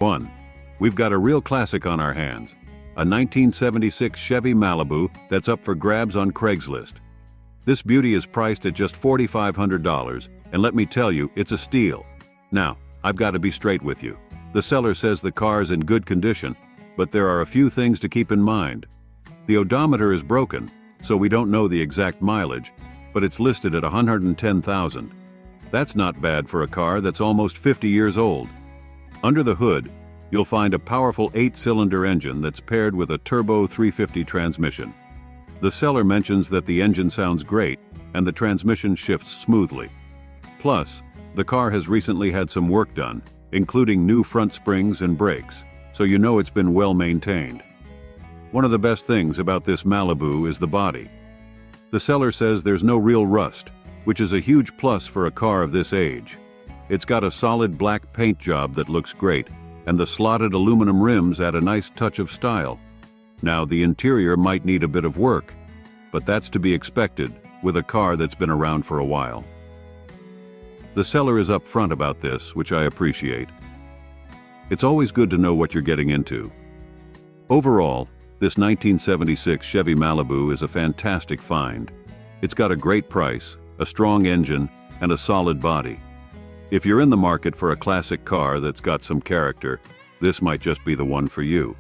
1. We've got a real classic on our hands. A 1976 Chevy Malibu that's up for grabs on Craigslist. This beauty is priced at just $4,500, and let me tell you, it's a steal. Now, I've got to be straight with you. The seller says the car is in good condition, but there are a few things to keep in mind. The odometer is broken, so we don't know the exact mileage, but it's listed at 110,000. That's not bad for a car that's almost 50 years old. Under the hood, you'll find a powerful 8-cylinder engine that's paired with a turbo 350 transmission. The seller mentions that the engine sounds great and the transmission shifts smoothly. Plus, the car has recently had some work done, including new front springs and brakes, so you know it's been well maintained. One of the best things about this Malibu is the body. The seller says there's no real rust, which is a huge plus for a car of this age. It's got a solid black paint job that looks great, and the slotted aluminum rims add a nice touch of style. Now, the interior might need a bit of work, but that's to be expected with a car that's been around for a while. The seller is upfront about this, which I appreciate. It's always good to know what you're getting into. Overall, this 1976 Chevy Malibu is a fantastic find. It's got a great price, a strong engine, and a solid body. If you're in the market for a classic car that's got some character, this might just be the one for you.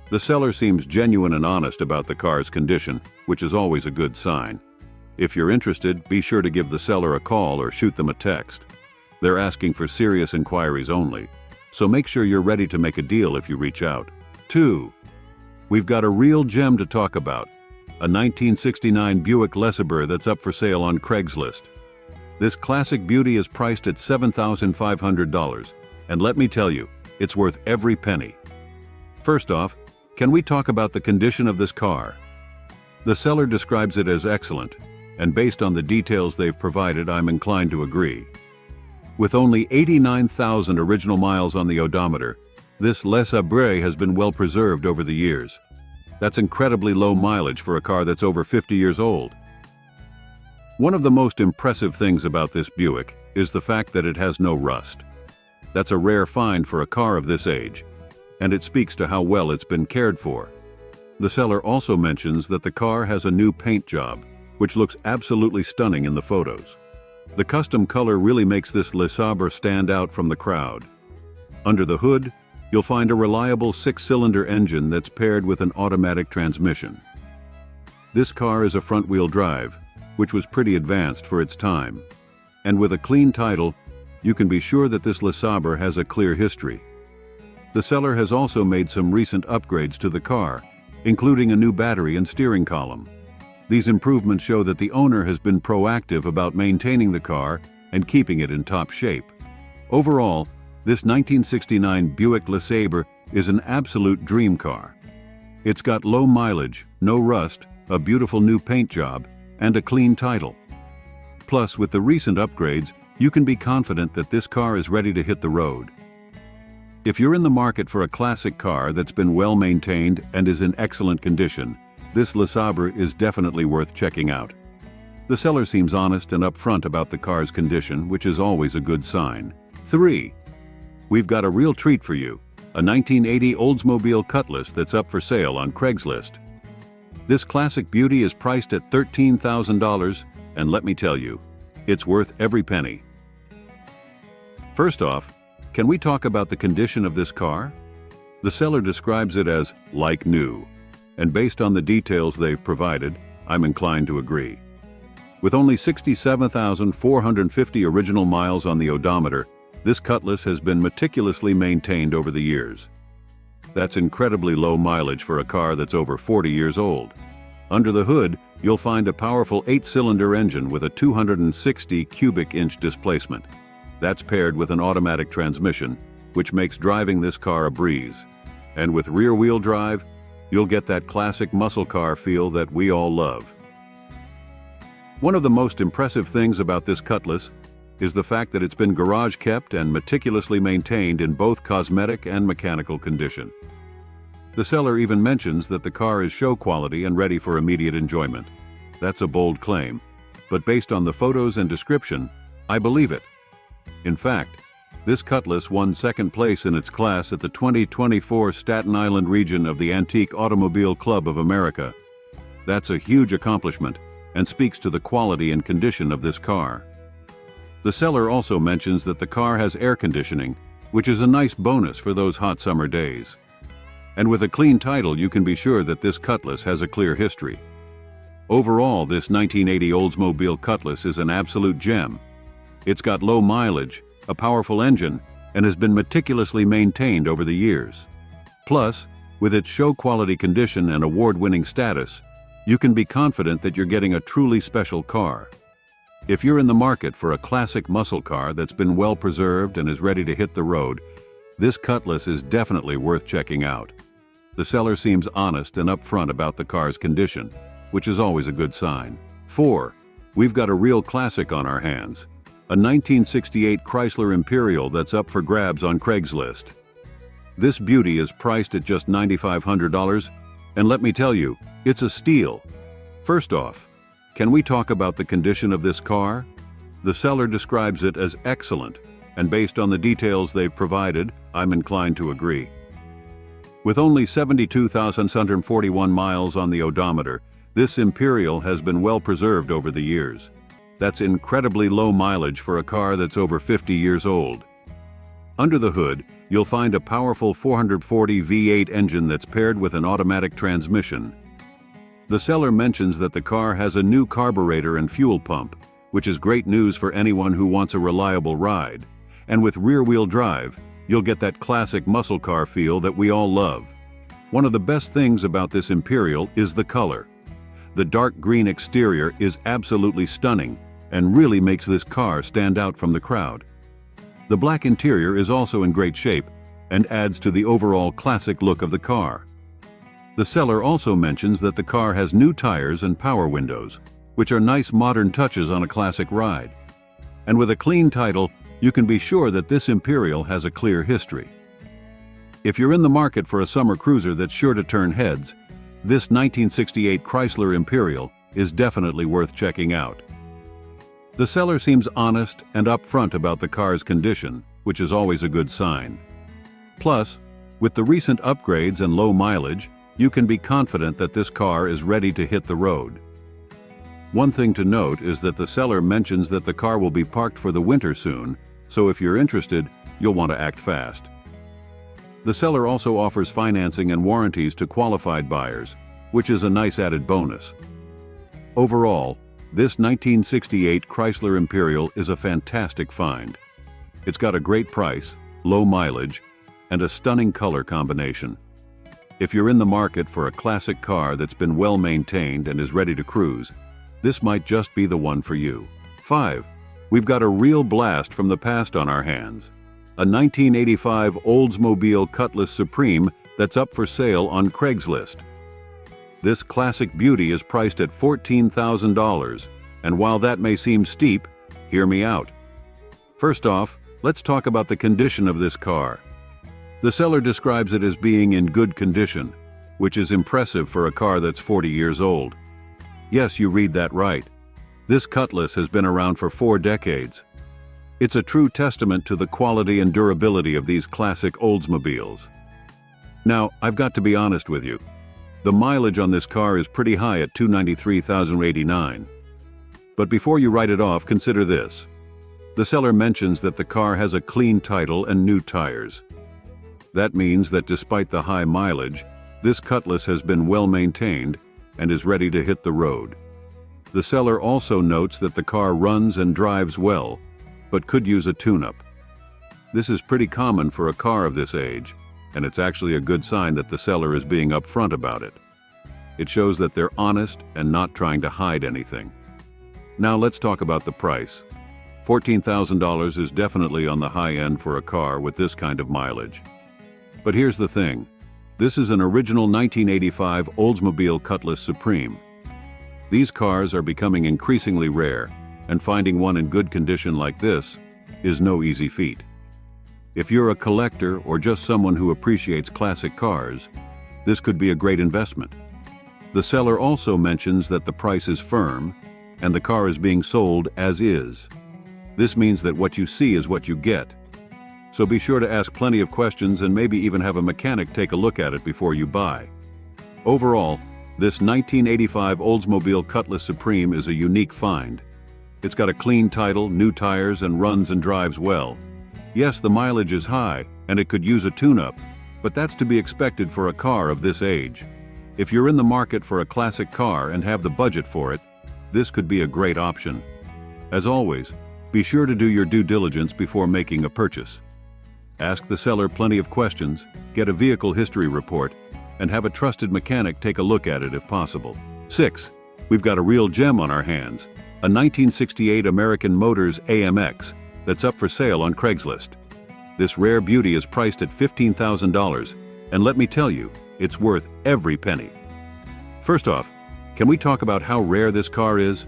The seller seems genuine and honest about the car's condition, which is always a good sign. If you're interested, be sure to give the seller a call or shoot them a text. They're asking for serious inquiries only, so make sure you're ready to make a deal if you reach out. 2. We've got a real gem to talk about, a 1969 Buick LeSabre that's up for sale on Craigslist. This classic beauty is priced at $7,500, and let me tell you, it's worth every penny. First off, can we talk about the condition of this car? The seller describes it as excellent, and based on the details they've provided, I'm inclined to agree. With only 89,000 original miles on the odometer, this LeSabre has been well preserved over the years. That's incredibly low mileage for a car that's over 50 years old. One of the most impressive things about this Buick is the fact that it has no rust. That's a rare find for a car of this age, and it speaks to how well it's been cared for. The seller also mentions that the car has a new paint job, which looks absolutely stunning in the photos. The custom color really makes this LeSabre stand out from the crowd. Under the hood, you'll find a reliable 6-cylinder engine that's paired with an automatic transmission. This car is a front-wheel drive, which was pretty advanced for its time. And with a clean title, you can be sure that this LeSabre has a clear history. The seller has also made some recent upgrades to the car, including a new battery and steering column. These improvements show that the owner has been proactive about maintaining the car and keeping it in top shape. Overall, this 1969 Buick LeSabre is an absolute dream car. It's got low mileage, no rust, a beautiful new paint job, and a clean title. Plus, with the recent upgrades, you can be confident that this car is ready to hit the road. If you're in the market for a classic car that's been well maintained and is in excellent condition, this LeSabre is definitely worth checking out. The seller seems honest and upfront about the car's condition, which is always a good sign. 3. We've got a real treat for you, a 1980 Oldsmobile Cutlass that's up for sale on Craigslist. This classic beauty is priced at $13,000, and let me tell you, it's worth every penny. First off, can we talk about the condition of this car? The seller describes it as like new, and based on the details they've provided, I'm inclined to agree. With only 67,450 original miles on the odometer, this Cutlass has been meticulously maintained over the years. That's incredibly low mileage for a car that's over 40 years old. Under the hood, you'll find a powerful 8-cylinder engine with a 260 cubic inch displacement. That's paired with an automatic transmission, which makes driving this car a breeze. And with rear-wheel drive, you'll get that classic muscle car feel that we all love. One of the most impressive things about this Cutlass is the fact that it's been garage kept and meticulously maintained in both cosmetic and mechanical condition. The seller even mentions that the car is show quality and ready for immediate enjoyment. That's a bold claim, but based on the photos and description, I believe it. In fact, This Cutlass won second place in its class at the 2024 Staten Island region of the Antique Automobile Club of America. That's a huge accomplishment and speaks to the quality and condition of this car. The seller also mentions that the car has air conditioning, which is a nice bonus for those hot summer days. And with a clean title, you can be sure that this Cutlass has a clear history. Overall, this 1980 Oldsmobile Cutlass is an absolute gem. It's got low mileage, a powerful engine, and has been meticulously maintained over the years. Plus, with its show-quality condition and award-winning status, you can be confident that you're getting a truly special car. If you're in the market for a classic muscle car that's been well preserved and is ready to hit the road, this Cutlass is definitely worth checking out. The seller seems honest and upfront about the car's condition, which is always a good sign. 4. We've got a real classic on our hands. A 1968 Chrysler Imperial that's up for grabs on Craigslist. This beauty is priced at just $9,500, and let me tell you, it's a steal. First off, can we talk about the condition of this car? The seller describes it as excellent, and based on the details they've provided, I'm inclined to agree. With only 72,641 miles on the odometer, this Imperial has been well preserved over the years. That's incredibly low mileage for a car that's over 50 years old. Under the hood, you'll find a powerful 440 V8 engine that's paired with an automatic transmission. The seller mentions that the car has a new carburetor and fuel pump, which is great news for anyone who wants a reliable ride. And with rear-wheel drive, you'll get that classic muscle car feel that we all love. One of the best things about this Imperial is the color. The dark green exterior is absolutely stunning and really makes this car stand out from the crowd. The black interior is also in great shape and adds to the overall classic look of the car. The seller also mentions that the car has new tires and power windows, which are nice modern touches on a classic ride. And with a clean title, you can be sure that this Imperial has a clear history. If you're in the market for a summer cruiser that's sure to turn heads, this 1968 Chrysler Imperial is definitely worth checking out. The seller seems honest and upfront about the car's condition, which is always a good sign. Plus, with the recent upgrades and low mileage, you can be confident that this car is ready to hit the road. One thing to note is that the seller mentions that the car will be parked for the winter soon, so if you're interested, you'll want to act fast. The seller also offers financing and warranties to qualified buyers, which is a nice added bonus. Overall, this 1968 Chrysler Imperial is a fantastic find. It's got a great price, low mileage, and a stunning color combination. If you're in the market for a classic car that's been well maintained and is ready to cruise, this might just be the one for you. 5. We've got a real blast from the past on our hands. A 1985 Oldsmobile Cutlass Supreme that's up for sale on Craigslist. This classic beauty is priced at $14,000, and while that may seem steep, hear me out. First off, let's talk about the condition of this car. The seller describes it as being in good condition, which is impressive for a car that's 40 years old. Yes, you read that right. This Cutlass has been around for 4 decades. It's a true testament to the quality and durability of these classic Oldsmobiles. Now, I've got to be honest with you. The mileage on this car is pretty high at 293,089. But before you write it off, consider this. The seller mentions that the car has a clean title and new tires. That means that despite the high mileage, this Cutlass has been well maintained and is ready to hit the road. The seller also notes that the car runs and drives well, but could use a tune-up. This is pretty common for a car of this age, and it's actually a good sign that the seller is being upfront about it. It shows that they're honest and not trying to hide anything. Now let's talk about the price. $14,000 is definitely on the high end for a car with this kind of mileage. But here's the thing. This is an original 1985 Oldsmobile Cutlass Supreme. These cars are becoming increasingly rare, and finding one in good condition like this is no easy feat. If you're a collector or just someone who appreciates classic cars, this could be a great investment. The seller also mentions that the price is firm and the car is being sold as is. This means that what you see is what you get. so be sure to ask plenty of questions and maybe even have a mechanic take a look at it before you buy. Overall, this 1985 Oldsmobile Cutlass Supreme is a unique find. It's got a clean title, new tires, and runs and drives well. Yes, the mileage is high, and it could use a tune-up, but that's to be expected for a car of this age. If you're in the market for a classic car and have the budget for it, this could be a great option. As always, be sure to do your due diligence before making a purchase. Ask the seller plenty of questions, get a vehicle history report, and have a trusted mechanic take a look at it if possible. 6. We've got a real gem on our hands, a 1968 American Motors AMX that's up for sale on Craigslist. This rare beauty is priced at $15,000, and let me tell you, it's worth every penny. First off, can we talk about how rare this car is?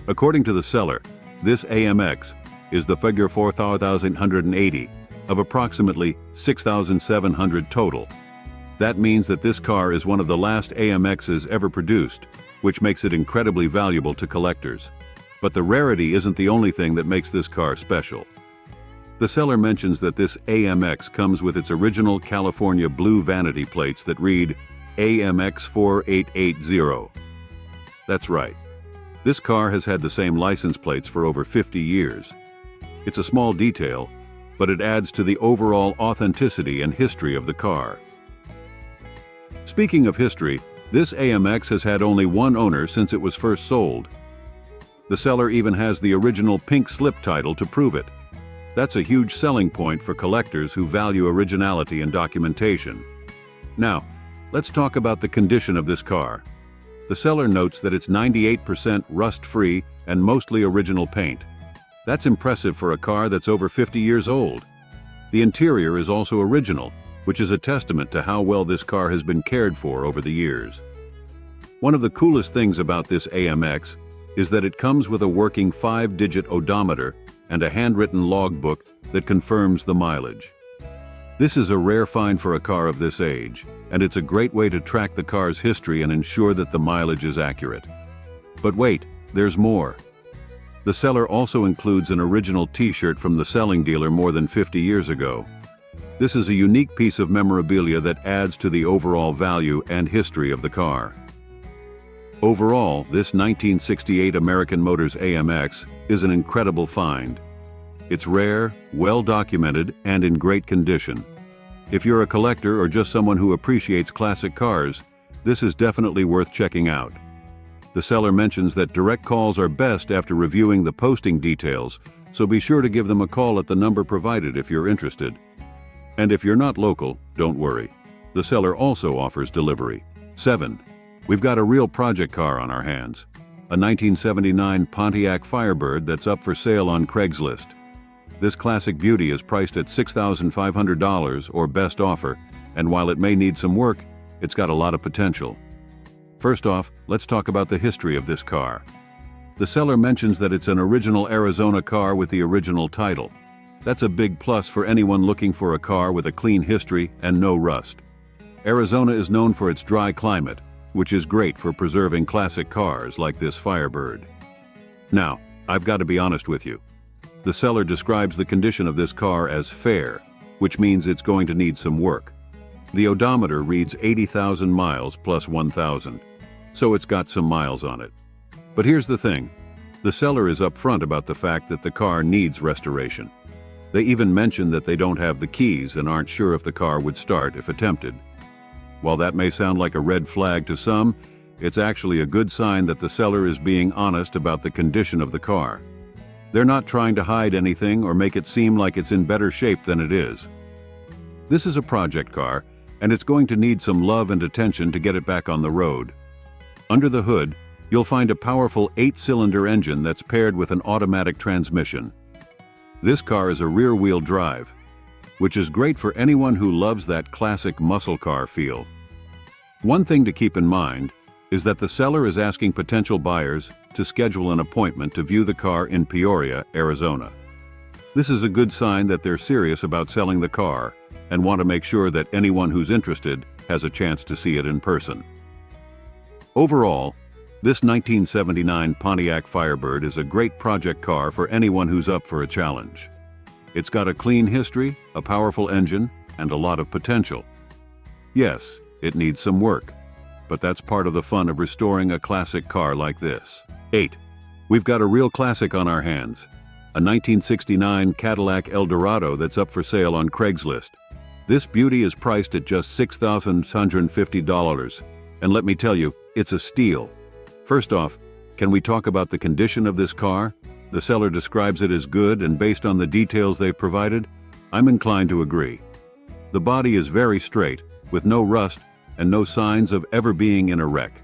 According to the seller, this AMX is the figure 4,180 of approximately 6,700 total. That means that this car is one of the last AMXs ever produced, which makes it incredibly valuable to collectors. But the rarity isn't the only thing that makes this car special. The seller mentions that this AMX comes with its original California blue vanity plates that read AMX 4880. That's right. This car has had the same license plates for over 50 years. It's a small detail, but it adds to the overall authenticity and history of the car. Speaking of history, this AMX has had only one owner since it was first sold. The seller even has the original pink slip title to prove it. That's a huge selling point for collectors who value originality and documentation. Now, let's talk about the condition of this car. The seller notes that it's 98% rust-free and mostly original paint. That's impressive for a car that's over 50 years old. The interior is also original, which is a testament to how well this car has been cared for over the years. One of the coolest things about this AMX is that it comes with a working 5-digit odometer and a handwritten logbook that confirms the mileage. This is a rare find for a car of this age, and it's a great way to track the car's history and ensure that the mileage is accurate. But wait, there's more. The seller also includes an original T-shirt from the selling dealer more than 50 years ago. This is a unique piece of memorabilia that adds to the overall value and history of the car. Overall, this 1968 American Motors AMX is an incredible find. It's rare, well documented, and in great condition. If you're a collector or just someone who appreciates classic cars, this is definitely worth checking out. The seller mentions that direct calls are best after reviewing the posting details, so be sure to give them a call at the number provided if you're interested. And if you're not local, don't worry. The seller also offers delivery. 7. We've got a real project car on our hands. A 1979 Pontiac Firebird that's up for sale on Craigslist. This classic beauty is priced at $6,500 or best offer, and while it may need some work, it's got a lot of potential. First off, let's talk about the history of this car. The seller mentions that it's an original Arizona car with the original title. That's a big plus for anyone looking for a car with a clean history and no rust. Arizona is known for its dry climate, which is great for preserving classic cars like this Firebird. Now, I've got to be honest with you. The seller describes the condition of this car as fair, which means it's going to need some work. The odometer reads 80,000 miles plus 1,000, so it's got some miles on it. But here's the thing. The seller is upfront about the fact that the car needs restoration. They even mention that they don't have the keys and aren't sure if the car would start if attempted. While that may sound like a red flag to some, it's actually a good sign that the seller is being honest about the condition of the car. They're not trying to hide anything or make it seem like it's in better shape than it is. This is a project car, and it's going to need some love and attention to get it back on the road. Under the hood, you'll find a powerful 8-cylinder engine that's paired with an automatic transmission. This car is a rear-wheel drive, which is great for anyone who loves that classic muscle car feel. One thing to keep in mind is that the seller is asking potential buyers to schedule an appointment to view the car in Peoria, Arizona. This is a good sign that they're serious about selling the car and want to make sure that anyone who's interested has a chance to see it in person. Overall, this 1979 Pontiac Firebird is a great project car for anyone who's up for a challenge. It's got a clean history, a powerful engine, and a lot of potential. Yes, it needs some work, but that's part of the fun of restoring a classic car like this. 8. We've got a real classic on our hands. A 1969 Cadillac Eldorado that's up for sale on Craigslist. This beauty is priced at just $6,150, and let me tell you, it's a steal. First off, can we talk about the condition of this car? The seller describes it as good, and based on the details they've provided, I'm inclined to agree. The body is very straight, with no rust and no signs of ever being in a wreck.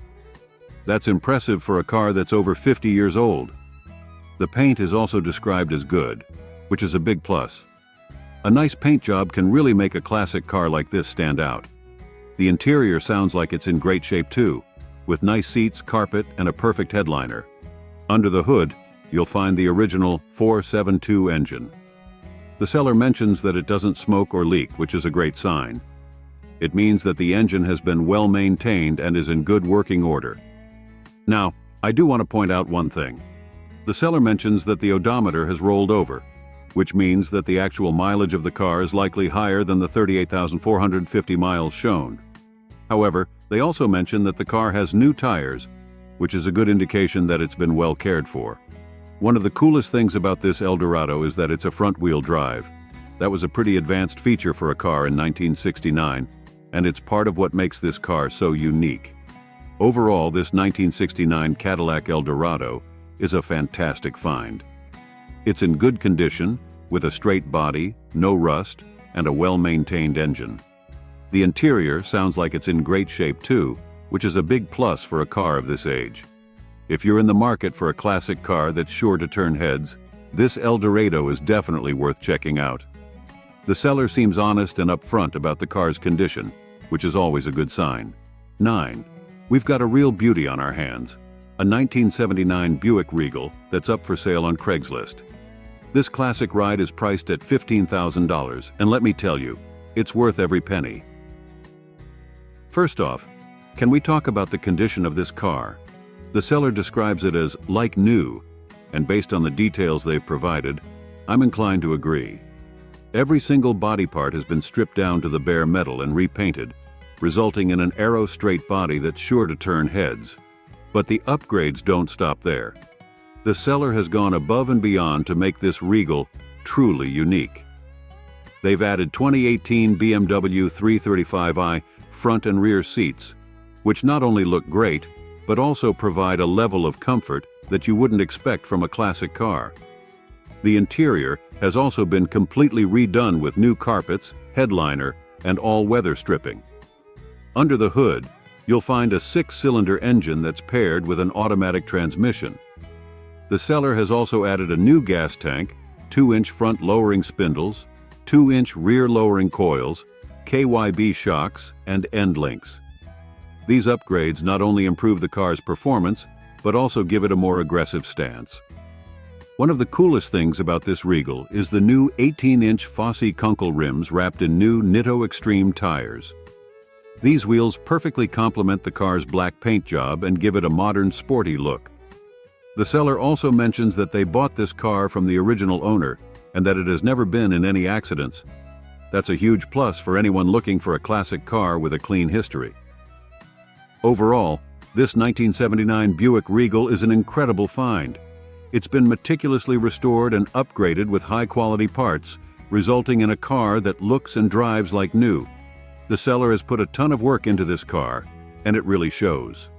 That's impressive for a car that's over 50 years old. The paint is also described as good, which is a big plus. A nice paint job can really make a classic car like this stand out. The interior sounds like it's in great shape too, with nice seats, carpet, and a perfect headliner. Under the hood, you'll find the original 472 engine. The seller mentions that it doesn't smoke or leak, which is a great sign. It means that the engine has been well maintained and is in good working order. Now, I do want to point out one thing. The seller mentions that the odometer has rolled over, which means that the actual mileage of the car is likely higher than the 38,450 miles shown. However, they also mention that the car has new tires, which is a good indication that it's been well cared for. One of the coolest things about this Eldorado is that it's a front-wheel drive. That was a pretty advanced feature for a car in 1969, and it's part of what makes this car so unique. Overall, this 1969 Cadillac Eldorado is a fantastic find. It's in good condition, with a straight body, no rust, and a well-maintained engine. The interior sounds like it's in great shape too, which is a big plus for a car of this age. If you're in the market for a classic car that's sure to turn heads, this Eldorado is definitely worth checking out. The seller seems honest and upfront about the car's condition, which is always a good sign. 9. We've got a real beauty on our hands. A 1979 Buick Regal that's up for sale on Craigslist. This classic ride is priced at $15,000, and let me tell you, it's worth every penny. First off, can we talk about the condition of this car? The seller describes it as like new, and based on the details they've provided, I'm inclined to agree. Every single body part has been stripped down to the bare metal and repainted, resulting in an aero straight body that's sure to turn heads. But the upgrades don't stop there. The seller has gone above and beyond to make this Regal truly unique. They've added 2018 BMW 335i front and rear seats, which not only look great, but also provide a level of comfort that you wouldn't expect from a classic car. The interior has also been completely redone with new carpets, headliner, and all-weather stripping. Under the hood, you'll find a 6-cylinder engine that's paired with an automatic transmission. The seller has also added a new gas tank, 2-inch front lowering spindles, 2-inch rear lowering coils, KYB shocks, and end links. These upgrades not only improve the car's performance, but also give it a more aggressive stance. One of the coolest things about this Regal is the new 18-inch Fosse Kunkel rims wrapped in new Nitto Extreme tires. These wheels perfectly complement the car's black paint job and give it a modern, sporty look. The seller also mentions that they bought this car from the original owner and that it has never been in any accidents. That's a huge plus for anyone looking for a classic car with a clean history. Overall, this 1979 Buick Regal is an incredible find. It's been meticulously restored and upgraded with high-quality parts, resulting in a car that looks and drives like new. The seller has put a ton of work into this car, and it really shows.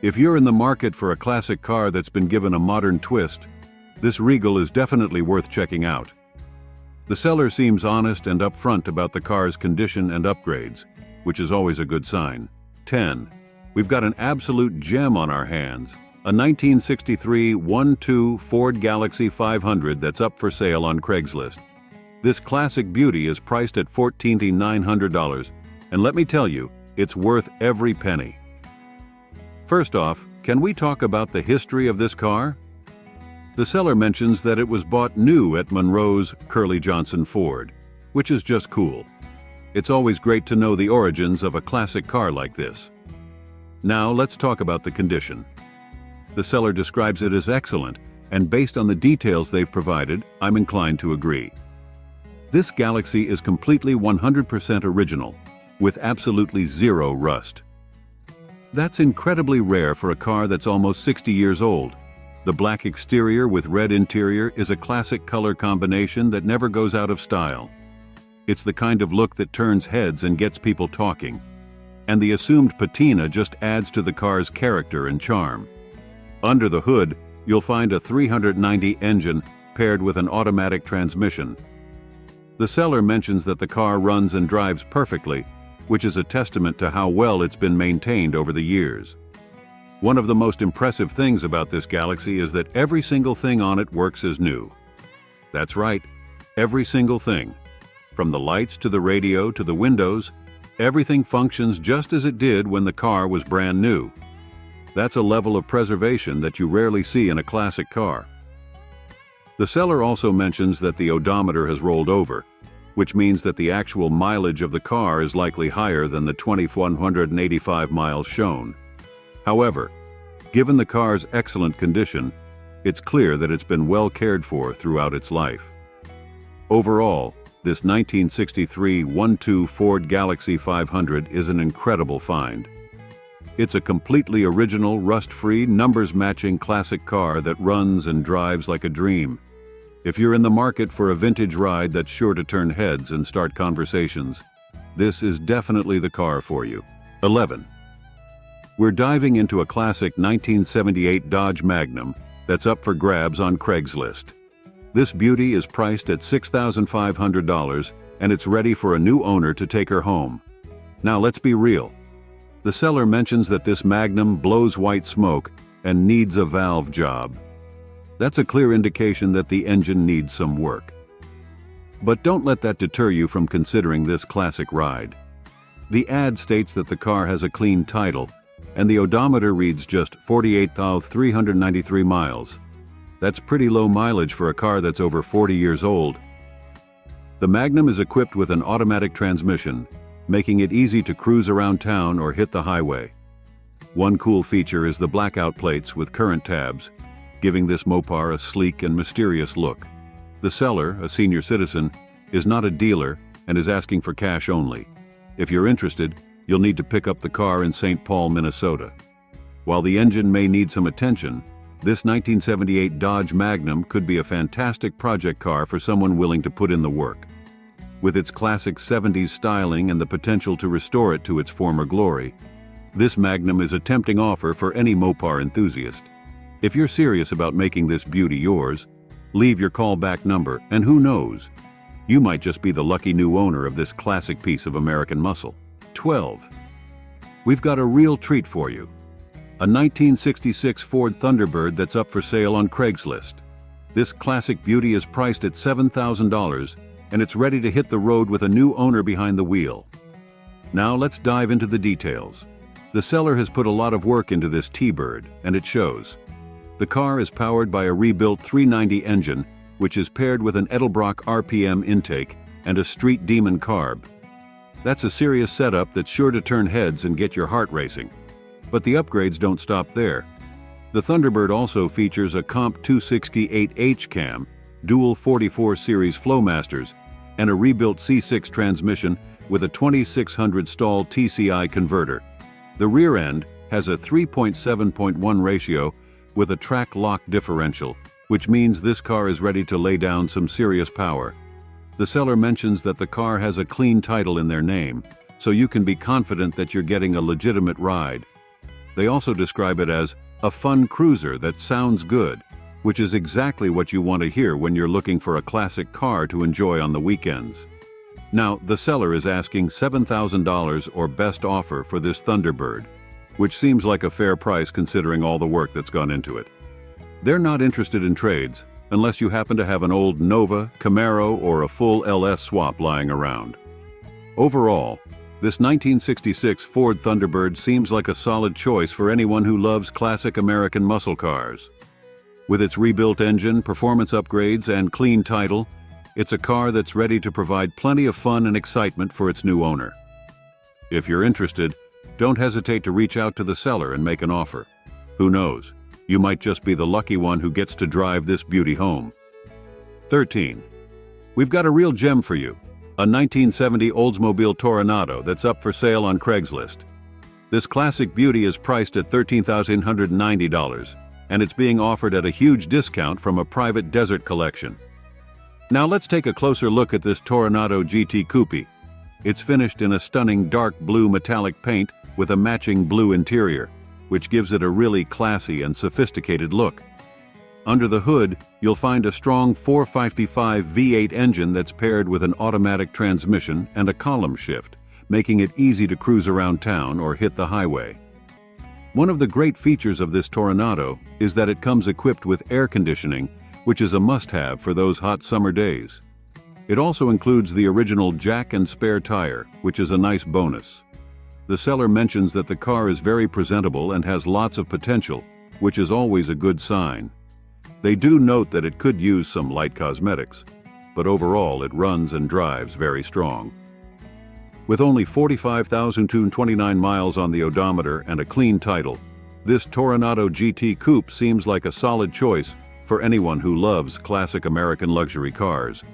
If you're in the market for a classic car that's been given a modern twist, this Regal is definitely worth checking out. The seller seems honest and upfront about the car's condition and upgrades, which is always a good sign. 10. We've got an absolute gem on our hands. A 1963 1.2 Ford Galaxy 500 that's up for sale on Craigslist. This classic beauty is priced at $14,900, and let me tell you, it's worth every penny. First off, can we talk about the history of this car? The seller mentions that it was bought new at Monroe's Curly Johnson Ford, which is just cool. It's always great to know the origins of a classic car like this. Now let's talk about the condition. The seller describes it as excellent, and based on the details they've provided, I'm inclined to agree. This Galaxy is completely 100% original, with absolutely zero rust. That's incredibly rare for a car that's almost 60 years old. The black exterior with red interior is a classic color combination that never goes out of style. It's the kind of look that turns heads and gets people talking. And the assumed patina just adds to the car's character and charm. Under the hood, you'll find a 390 engine paired with an automatic transmission. The seller mentions that the car runs and drives perfectly, which is a testament to how well it's been maintained over the years. One of the most impressive things about this Galaxy is that every single thing on it works as new. That's right, every single thing. From the lights to the radio to the windows, everything functions just as it did when the car was brand new. That's a level of preservation that you rarely see in a classic car. The seller also mentions that the odometer has rolled over, which means that the actual mileage of the car is likely higher than the 2,185 miles shown. However, given the car's excellent condition, it's clear that it's been well cared for throughout its life. Overall, this 1963 1.2 Ford Galaxy 500 is an incredible find. It's a completely original, rust-free, numbers-matching classic car that runs and drives like a dream. If you're in the market for a vintage ride that's sure to turn heads and start conversations, this is definitely the car for you. 11. We're diving into a classic 1978 Dodge Magnum that's up for grabs on Craigslist. This beauty is priced at $6,500 and it's ready for a new owner to take her home. Now let's be real. The seller mentions that this Magnum blows white smoke and needs a valve job. That's a clear indication that the engine needs some work. But don't let that deter you from considering this classic ride. The ad states that the car has a clean title, and the odometer reads just 48,393 miles. That's pretty low mileage for a car that's over 40 years old. The Magnum is equipped with an automatic transmission, making it easy to cruise around town or hit the highway. One cool feature is the blackout plates with current tabs, giving this Mopar a sleek and mysterious look. The seller, a senior citizen, is not a dealer and is asking for cash only. If you're interested, you'll need to pick up the car in St. Paul, Minnesota. While the engine may need some attention, this 1978 Dodge Magnum could be a fantastic project car for someone willing to put in the work. With its classic 70s styling and the potential to restore it to its former glory, this Magnum is a tempting offer for any Mopar enthusiast. If you're serious about making this beauty yours, leave your callback number, and who knows, you might just be the lucky new owner of this classic piece of American muscle. 12. We've got a real treat for you. A 1966 Ford Thunderbird that's up for sale on Craigslist. This classic beauty is priced at $7,000, and it's ready to hit the road with a new owner behind the wheel. Now let's dive into the details. The seller has put a lot of work into this T-Bird, and it shows. The car is powered by a rebuilt 390 engine, which is paired with an Edelbrock RPM intake and a Street Demon carb. That's a serious setup that's sure to turn heads and get your heart racing. But the upgrades don't stop there. The Thunderbird also features a Comp 268H cam, dual 44 series Flowmasters, and a rebuilt C6 transmission with a 2600 stall TCI converter. The rear end has a 3.7.1 ratio with a track lock differential, which means this car is ready to lay down some serious power. The seller mentions that the car has a clean title in their name, so you can be confident that you're getting a legitimate ride. They also describe it as a fun cruiser that sounds good, which is exactly what you want to hear when you're looking for a classic car to enjoy on the weekends. Now, the seller is asking $7,000 or best offer for this Thunderbird, which seems like a fair price considering all the work that's gone into it. They're not interested in trades, unless you happen to have an old Nova, Camaro, or a full LS swap lying around. Overall, this 1966 Ford Thunderbird seems like a solid choice for anyone who loves classic American muscle cars. With its rebuilt engine, performance upgrades, and clean title, it's a car that's ready to provide plenty of fun and excitement for its new owner. If you're interested, don't hesitate to reach out to the seller and make an offer. Who knows? You might just be the lucky one who gets to drive this beauty home. 13. We've got a real gem for you, a 1970 Oldsmobile Toronado that's up for sale on Craigslist. This classic beauty is priced at $13,190, and it's being offered at a huge discount from a private desert collection. Now let's take a closer look at this Toronado GT Coupe. It's finished in a stunning dark blue metallic paint with a matching blue interior, which gives it a really classy and sophisticated look. Under the hood, you'll find a strong 455 V8 engine that's paired with an automatic transmission and a column shift, making it easy to cruise around town or hit the highway. One of the great features of this Toronado is that it comes equipped with air conditioning, which is a must-have for those hot summer days. It also includes the original jack and spare tire, which is a nice bonus. The seller mentions that the car is very presentable and has lots of potential, which is always a good sign. They do note that it could use some light cosmetics, but overall it runs and drives very strong. With only 45,229 miles on the odometer and a clean title, this Toronado GT Coupe seems like a solid choice for anyone who loves classic American luxury cars.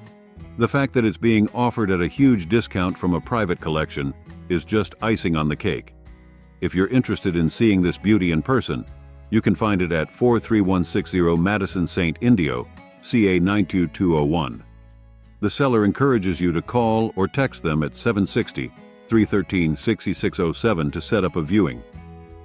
The fact that it's being offered at a huge discount from a private collection is just icing on the cake. If you're interested in seeing this beauty in person, you can find it at 43160 Madison St. Indio, CA 92201. The seller encourages you to call or text them at 760-313-6607 to set up a viewing.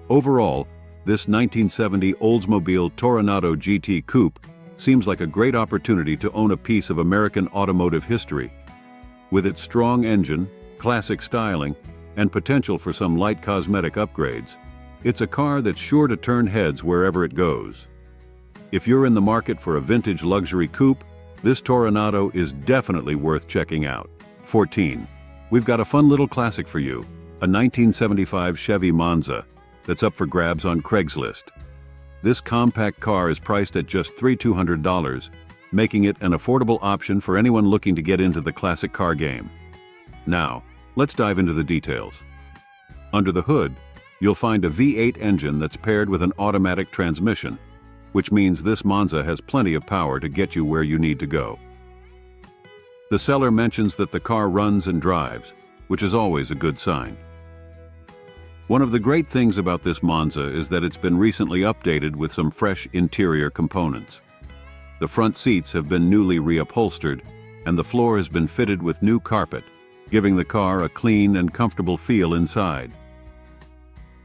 Overall, this 1970 Oldsmobile Toronado GT Coupe seems like a great opportunity to own a piece of American automotive history. With its strong engine, classic styling, and potential for some light cosmetic upgrades, it's a car that's sure to turn heads wherever it goes. If you're in the market for a vintage luxury coupe, this Toronado is definitely worth checking out. 14. We've got a fun little classic for you, a 1975 Chevy Monza that's up for grabs on Craigslist. This compact car is priced at just $3,200, making it an affordable option for anyone looking to get into the classic car game. Now, let's dive into the details. Under the hood, you'll find a V8 engine that's paired with an automatic transmission, which means this Monza has plenty of power to get you where you need to go. The seller mentions that the car runs and drives, which is always a good sign. One of the great things about this Monza is that it's been recently updated with some fresh interior components. The front seats have been newly reupholstered, and the floor has been fitted with new carpet, giving the car a clean and comfortable feel inside.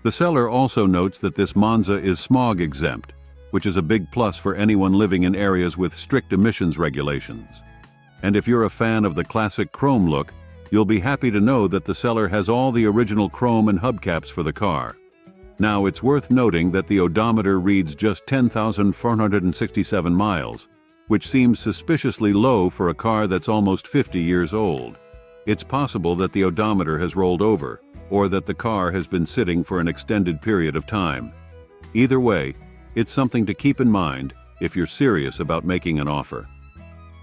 The seller also notes that this Monza is smog exempt, which is a big plus for anyone living in areas with strict emissions regulations. And if you're a fan of the classic chrome look, you'll be happy to know that the seller has all the original chrome and hubcaps for the car. Now, it's worth noting that the odometer reads just 10,467 miles, which seems suspiciously low for a car that's almost 50 years old. It's possible that the odometer has rolled over, or that the car has been sitting for an extended period of time. Either way, it's something to keep in mind if you're serious about making an offer.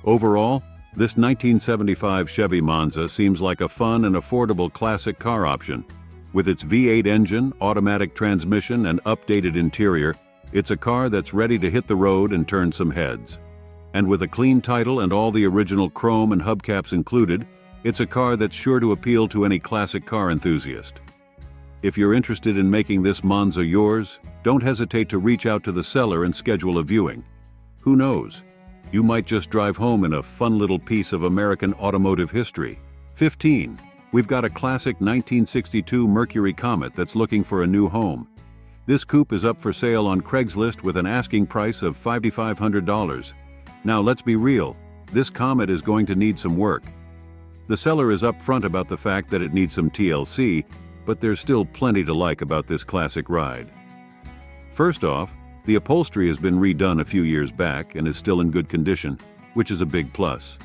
Overall, this 1975 Chevy Monza seems like a fun and affordable classic car option. With its V8 engine, automatic transmission, and updated interior, it's a car that's ready to hit the road and turn some heads. And with a clean title and all the original chrome and hubcaps included, it's a car that's sure to appeal to any classic car enthusiast. If you're interested in making this Monza yours, don't hesitate to reach out to the seller and schedule a viewing. Who knows? You might just drive home in a fun little piece of American automotive history. 15. We've got a classic 1962 Mercury Comet that's looking for a new home. This coupe is up for sale on Craigslist with an asking price of $5,500. Now let's be real, this Comet is going to need some work. The seller is upfront about the fact that it needs some TLC, but there's still plenty to like about this classic ride. First off, the upholstery has been redone a few years back and is still in good condition, which is a big plus.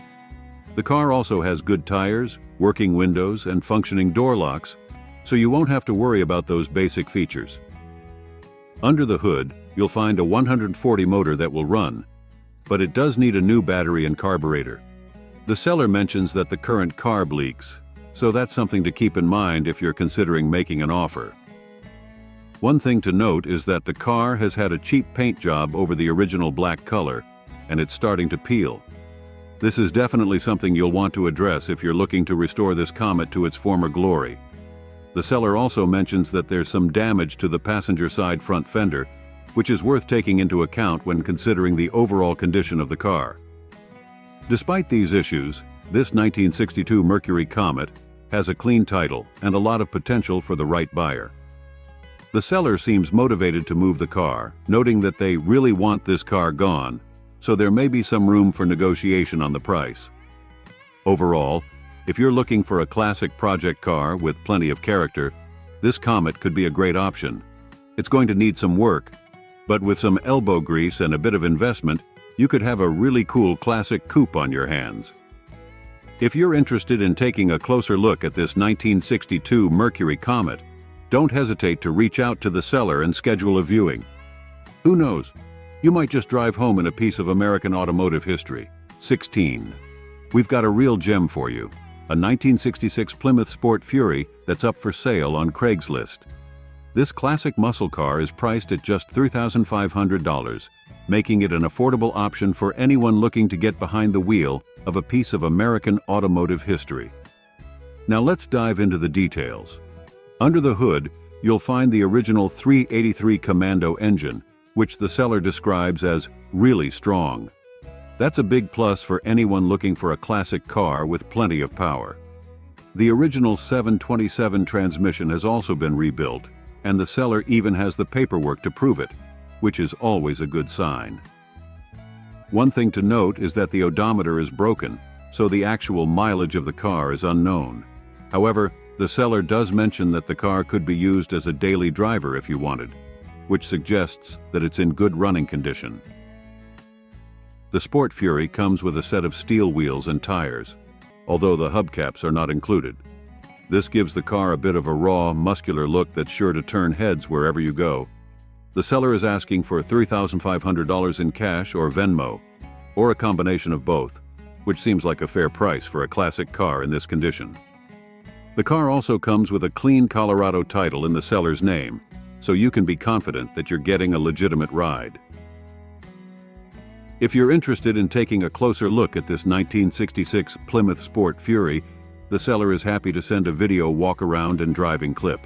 The car also has good tires, working windows, and functioning door locks, so you won't have to worry about those basic features. Under the hood, you'll find a 140 motor that will run, but it does need a new battery and carburetor. The seller mentions that the current carb leaks, so that's something to keep in mind if you're considering making an offer. One thing to note is that the car has had a cheap paint job over the original black color, and it's starting to peel. This is definitely something you'll want to address if you're looking to restore this Comet to its former glory. The seller also mentions that there's some damage to the passenger side front fender, which is worth taking into account when considering the overall condition of the car. Despite these issues, this 1962 Mercury Comet has a clean title and a lot of potential for the right buyer. The seller seems motivated to move the car, noting that they really want this car gone, so there may be some room for negotiation on the price. Overall, if you're looking for a classic project car with plenty of character, this Comet could be a great option. It's going to need some work, but with some elbow grease and a bit of investment, you could have a really cool classic coupe on your hands. If you're interested in taking a closer look at this 1962 Mercury Comet, don't hesitate to reach out to the seller and schedule a viewing. Who knows? You might just drive home in a piece of American automotive history. 16. We've got a real gem for you. A 1966 Plymouth Sport Fury that's up for sale on Craigslist. This classic muscle car is priced at just $3,500, making it an affordable option for anyone looking to get behind the wheel of a piece of American automotive history. Now let's dive into the details. Under the hood, you'll find the original 383 Commando engine, which the seller describes as really strong. That's a big plus for anyone looking for a classic car with plenty of power. The original 727 transmission has also been rebuilt, and the seller even has the paperwork to prove it, which is always a good sign. One thing to note is that the odometer is broken, so the actual mileage of the car is unknown. However, the seller does mention that the car could be used as a daily driver if you wanted, which suggests that it's in good running condition. The Sport Fury comes with a set of steel wheels and tires, although the hubcaps are not included. This gives the car a bit of a raw, muscular look that's sure to turn heads wherever you go. The seller is asking for $3,500 in cash or Venmo, or a combination of both, which seems like a fair price for a classic car in this condition. The car also comes with a clean Colorado title in the seller's name, so you can be confident that you're getting a legitimate ride. If you're interested in taking a closer look at this 1966 Plymouth Sport Fury, the seller is happy to send a video walk-around and driving clip.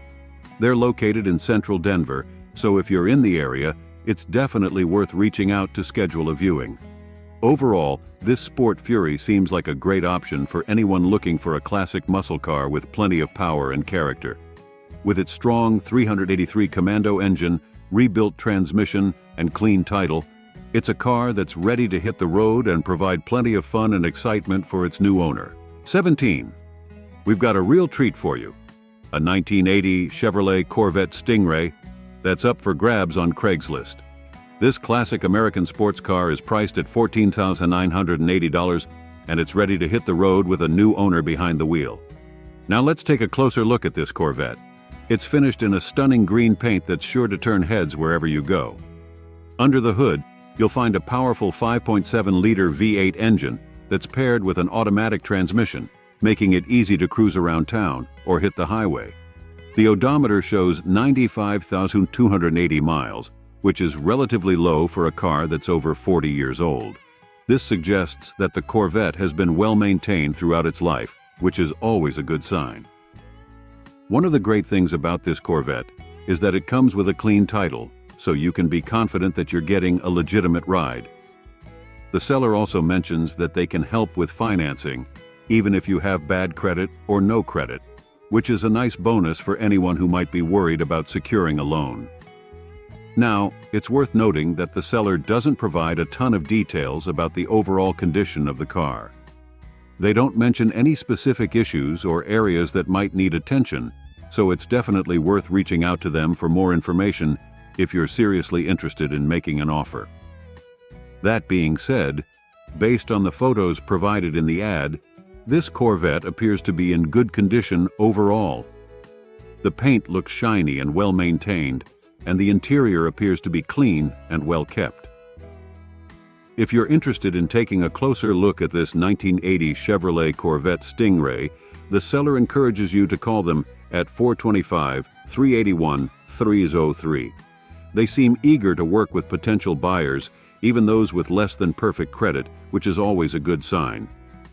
They're located in central Denver, so if you're in the area, it's definitely worth reaching out to schedule a viewing. Overall, this Sport Fury seems like a great option for anyone looking for a classic muscle car with plenty of power and character. With its strong 383 Commando engine, rebuilt transmission, and clean title, it's a car that's ready to hit the road and provide plenty of fun and excitement for its new owner. 17. We've got a real treat for you. A 1980 Chevrolet Corvette Stingray that's up for grabs on Craigslist. This classic American sports car is priced at $14,980, and it's ready to hit the road with a new owner behind the wheel. Now let's take a closer look at this Corvette. It's finished in a stunning green paint that's sure to turn heads wherever you go. Under the hood, you'll find a powerful 5.7-liter V8 engine that's paired with an automatic transmission, making it easy to cruise around town or hit the highway. The odometer shows 95,280 miles, which is relatively low for a car that's over 40 years old. This suggests that the Corvette has been well maintained throughout its life, which is always a good sign. One of the great things about this Corvette is that it comes with a clean title, so you can be confident that you're getting a legitimate ride. The seller also mentions that they can help with financing, even if you have bad credit or no credit, which is a nice bonus for anyone who might be worried about securing a loan. Now, it's worth noting that the seller doesn't provide a ton of details about the overall condition of the car. They don't mention any specific issues or areas that might need attention, so it's definitely worth reaching out to them for more information if you're seriously interested in making an offer. That being said, based on the photos provided in the ad, this Corvette appears to be in good condition overall. The paint looks shiny and well maintained, and the interior appears to be clean and well kept. If you're interested in taking a closer look at this 1980 Chevrolet Corvette Stingray, the seller encourages you to call them at 381-303. They seem eager to work with potential buyers, even those with less than perfect credit, which is always a good sign.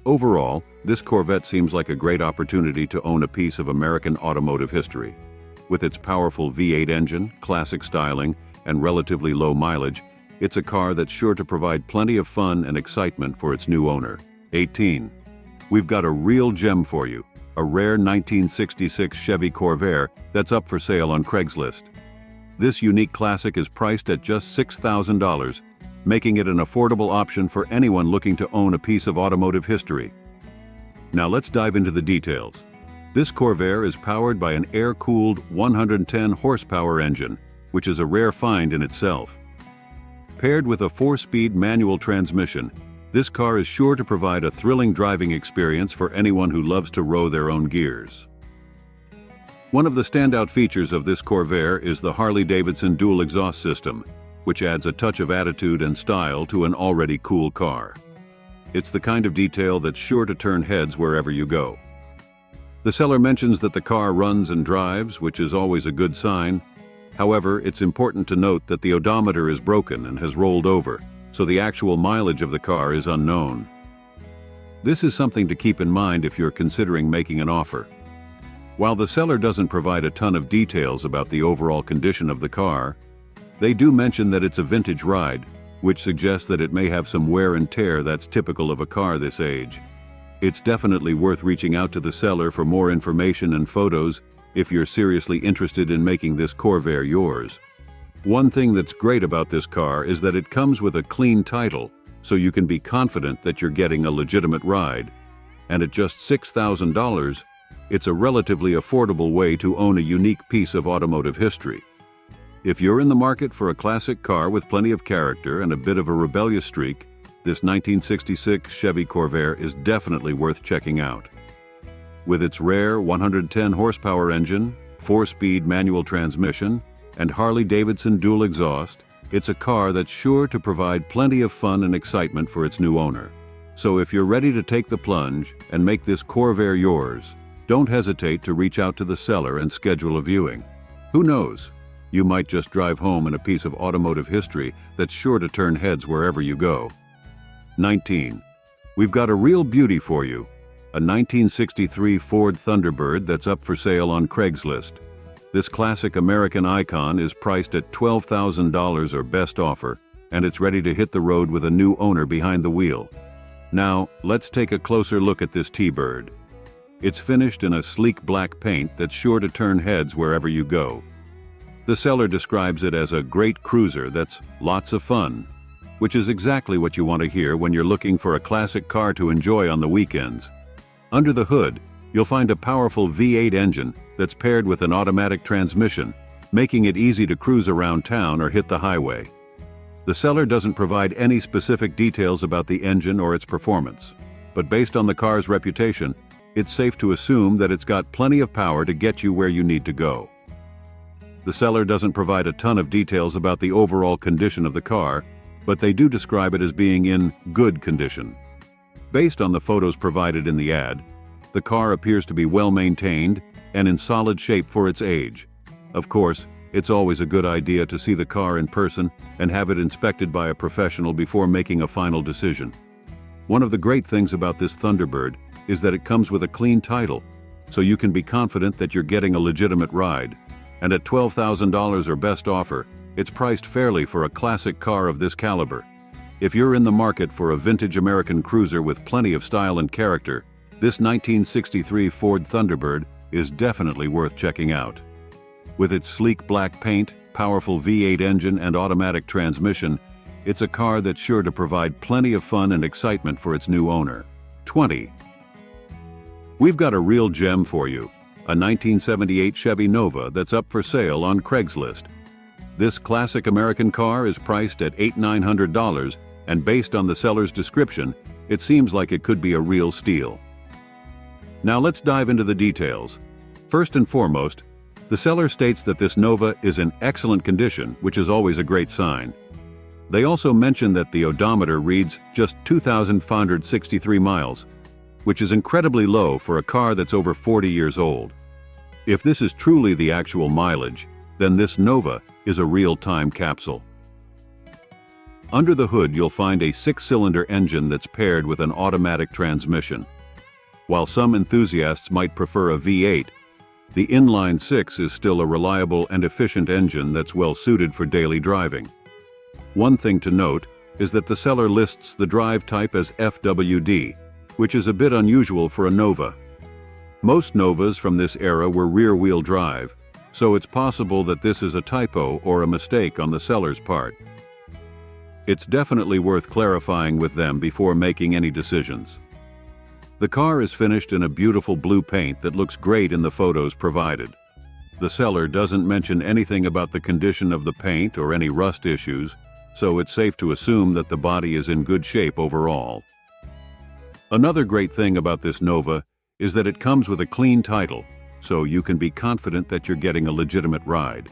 Overall, this Corvette seems like a great opportunity to own a piece of American automotive history. With its powerful V8 engine, classic styling, and relatively low mileage, it's a car that's sure to provide plenty of fun and excitement for its new owner. 18. We've got a real gem for you, a rare 1966 Chevy Corvair that's up for sale on Craigslist. This unique classic is priced at just $6,000, making it an affordable option for anyone looking to own a piece of automotive history. Now let's dive into the details. This Corvair is powered by an air-cooled 110 horsepower engine, which is a rare find in itself. Paired with a 4-speed manual transmission, this car is sure to provide a thrilling driving experience for anyone who loves to row their own gears. One of the standout features of this Corvair is the Harley-Davidson dual exhaust system, which adds a touch of attitude and style to an already cool car. It's the kind of detail that's sure to turn heads wherever you go. The seller mentions that the car runs and drives, which is always a good sign. However, it's important to note that the odometer is broken and has rolled over, so the actual mileage of the car is unknown. This is something to keep in mind if you're considering making an offer. While the seller doesn't provide a ton of details about the overall condition of the car, they do mention that it's a vintage ride, which suggests that it may have some wear and tear that's typical of a car this age. It's definitely worth reaching out to the seller for more information and photos if you're seriously interested in making this Corvair yours. One thing that's great about this car is that it comes with a clean title, so you can be confident that you're getting a legitimate ride. And at just $6,000, it's a relatively affordable way to own a unique piece of automotive history. If you're in the market for a classic car with plenty of character and a bit of a rebellious streak, this 1966 Chevy Corvair is definitely worth checking out. With its rare 110 horsepower engine, 4-speed manual transmission, and Harley-Davidson dual exhaust, it's a car that's sure to provide plenty of fun and excitement for its new owner. So if you're ready to take the plunge and make this Corvair yours, don't hesitate to reach out to the seller and schedule a viewing. Who knows? You might just drive home in a piece of automotive history that's sure to turn heads wherever you go. 19. We've got a real beauty for you, a 1963 Ford Thunderbird that's up for sale on Craigslist. This classic American icon is priced at $12,000 or best offer, and it's ready to hit the road with a new owner behind the wheel. Now, let's take a closer look at this T-Bird. It's finished in a sleek black paint that's sure to turn heads wherever you go. The seller describes it as a great cruiser that's lots of fun, which is exactly what you want to hear when you're looking for a classic car to enjoy on the weekends. Under the hood, you'll find a powerful V8 engine that's paired with an automatic transmission, making it easy to cruise around town or hit the highway. The seller doesn't provide any specific details about the engine or its performance, but based on the car's reputation, it's safe to assume that it's got plenty of power to get you where you need to go. The seller doesn't provide a ton of details about the overall condition of the car, but they do describe it as being in good condition. Based on the photos provided in the ad, the car appears to be well maintained and in solid shape for its age. Of course, it's always a good idea to see the car in person and have it inspected by a professional before making a final decision. One of the great things about this Thunderbird is that it comes with a clean title, so you can be confident that you're getting a legitimate ride. And at $12,000 or best offer, it's priced fairly for a classic car of this caliber. If you're in the market for a vintage American cruiser with plenty of style and character, this 1963 Ford Thunderbird is definitely worth checking out. With its sleek black paint, powerful V8 engine, and automatic transmission, it's a car that's sure to provide plenty of fun and excitement for its new owner. 20. We've got a real gem for you, a 1978 Chevy Nova that's up for sale on Craigslist. This classic American car is priced at $8,900, and based on the seller's description, it seems like it could be a real steal. Now let's dive into the details. First and foremost, the seller states that this Nova is in excellent condition, which is always a great sign. They also mention that the odometer reads just 2,563 miles, which is incredibly low for a car that's over 40 years old. If this is truly the actual mileage, then this Nova is a real time capsule. Under the hood, you'll find a 6-cylinder engine that's paired with an automatic transmission. While some enthusiasts might prefer a V8, the inline 6 is still a reliable and efficient engine that's well suited for daily driving. One thing to note is that the seller lists the drive type as FWD, which is a bit unusual for a Nova. Most Novas from this era were rear-wheel drive, so it's possible that this is a typo or a mistake on the seller's part. It's definitely worth clarifying with them before making any decisions. The car is finished in a beautiful blue paint that looks great in the photos provided. The seller doesn't mention anything about the condition of the paint or any rust issues, so it's safe to assume that the body is in good shape overall. Another great thing about this Nova is that it comes with a clean title, so you can be confident that you're getting a legitimate ride.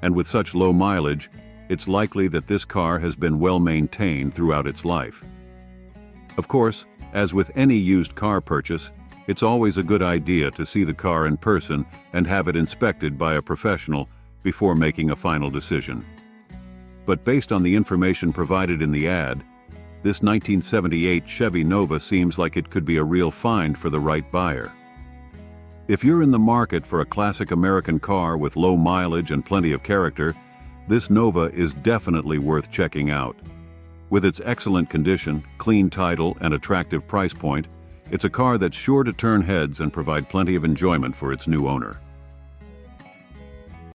And with such low mileage, it's likely that this car has been well maintained throughout its life. Of course, as with any used car purchase, it's always a good idea to see the car in person and have it inspected by a professional before making a final decision. But based on the information provided in the ad, this 1978 Chevy Nova seems like it could be a real find for the right buyer. If you're in the market for a classic American car with low mileage and plenty of character, this Nova is definitely worth checking out. With its excellent condition, clean title, and attractive price point, it's a car that's sure to turn heads and provide plenty of enjoyment for its new owner.